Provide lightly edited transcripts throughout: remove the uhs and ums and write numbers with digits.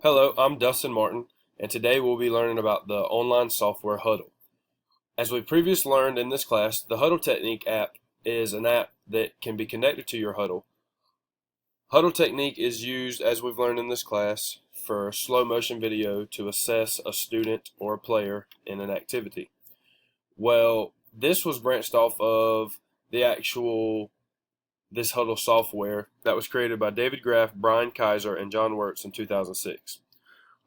Hello, I'm Dustin Martin, and today we'll be learning about the online software Hudl. As we previously learned in this class, the Hudl Technique app is an app that can be connected to your Hudl. Hudl Technique is used, as we've learned in this class, for slow motion video to assess a student or a player in an activity. Well, this was branched off of this Hudl software that was created by David Graff, Brian Kaiser, and John Wirtz in 2006.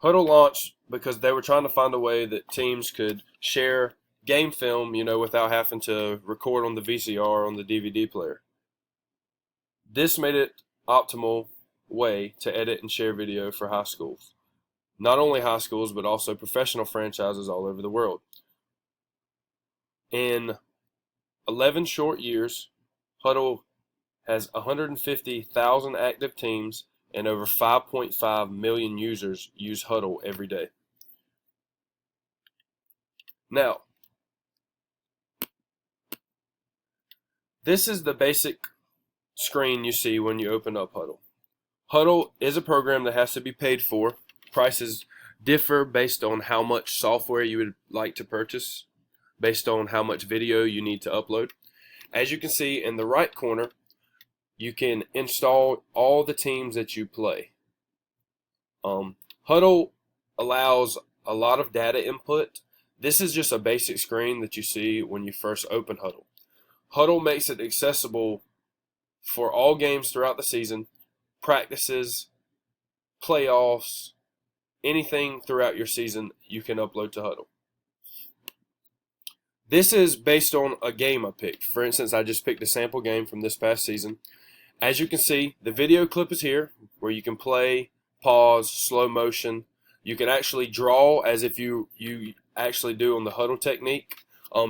Hudl launched because they were trying to find a way that teams could share game film, without having to record on the VCR on the DVD player. This made it optimal way to edit and share video for high schools. Not only high schools, but also professional franchises all over the world. In 11 short years, Hudl has 150,000 active teams and over 5.5 million users use Hudl every day. Now, this is the basic screen you see when you open up Hudl. Hudl is a program that has to be paid for. Prices differ based on how much software you would like to purchase, based on how much video you need to upload. As you can see in the right corner, you can install all the teams that you play. Hudl allows a lot of data input. This is just a basic screen that you see when you first open Hudl. Hudl makes it accessible for all games throughout the season, practices, playoffs, anything throughout your season you can upload to Hudl. This is based on a game I picked. For instance, I just picked a sample game from this past season. As you can see, the video clip is here where you can play, pause, slow motion. You can actually draw as if you actually do on the Hudl Technique.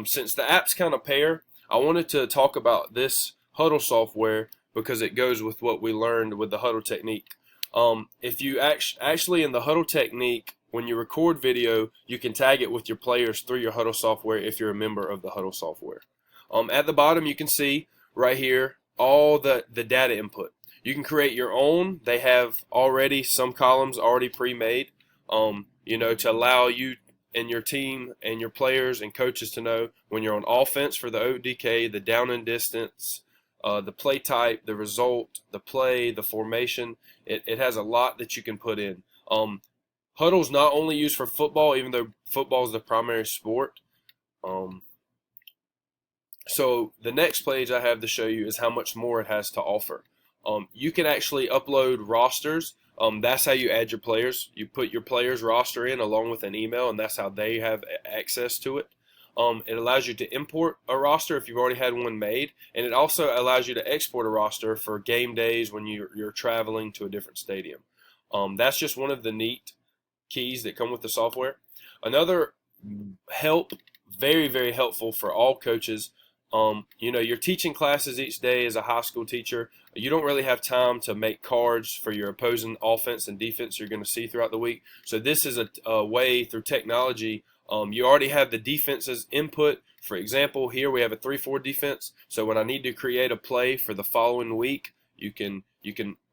Since the apps kind of pair, I wanted to talk about this Hudl software because it goes with what we learned with the Hudl Technique. If you actually in the Hudl Technique, when you record video, you can tag it with your players through your Hudl software if you're a member of the Hudl software. At the bottom, you can see right here all the data input. You can create your own. They have already some columns already pre-made, to allow you and your team and your players and coaches to know when you're on offense for the ODK, the down and distance, the play type, the result, the play, the formation. It has a lot that you can put in. Hudl's not only used for football, even though football is the primary sport. So the next page I have to show you is how much more it has to offer. You can actually upload rosters. That's how you add your players. You put your players roster in along with an email, and that's how they have access to it. It allows you to import a roster if you've already had one made, and it also allows you to export a roster for game days when you're traveling to a different stadium. That's just one of the neat keys that come with the software. Another very, very helpful for all coaches. You're teaching classes each day as a high school teacher. You don't really have time to make cards for your opposing offense and defense you're going to see throughout the week. So this is a way through technology. You already have the defense's input. For example, here we have a 3-4 defense. So when I need to create a play for the following week, you can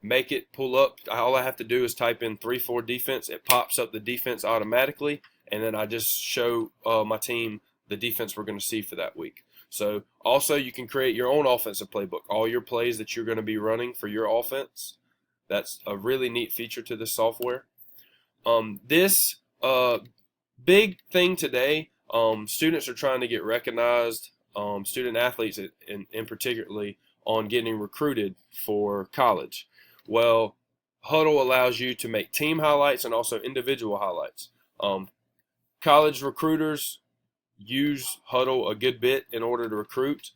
make it pull up. All I have to do is type in 3-4 defense. It pops up the defense automatically, and then I just show my team the defense we're going to see for that week. So also you can create your own offensive playbook, all your plays that you're going to be running for your offense. That's a really neat feature to the software. This big thing today, students are trying to get recognized, student athletes in particularly, on getting recruited for college. Well, Hudl allows you to make team highlights and also individual highlights. College recruiters use Hudl a good bit in order to recruit,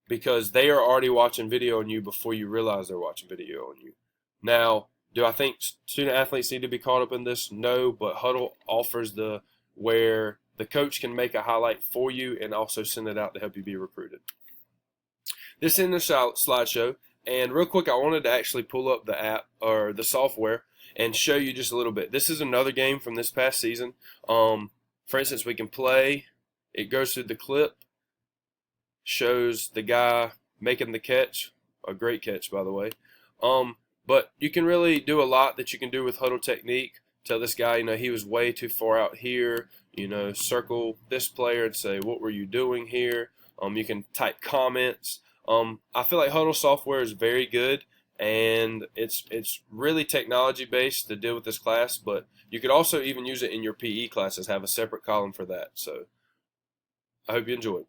because they are already watching video on you before you realize they're watching video on you. Now, do I think student athletes need to be caught up in this? No, but Hudl offers where the coach can make a highlight for you and also send it out to help you be recruited. This is the slideshow, and real quick, I wanted to actually pull up the app or the software and show you just a little bit. This is another game from this past season. For instance, we can play. It goes through the clip, shows the guy making the catch, a great catch, by the way. But you can really do a lot that you can do with Hudl technique. Tell this guy, he was way too far out here. Circle this player and say, what were you doing here? You can type comments. I feel like Hudl software is very good, and it's really technology based to deal with this class. But you could also even use it in your PE classes. Have a separate column for that. So I hope you enjoyed.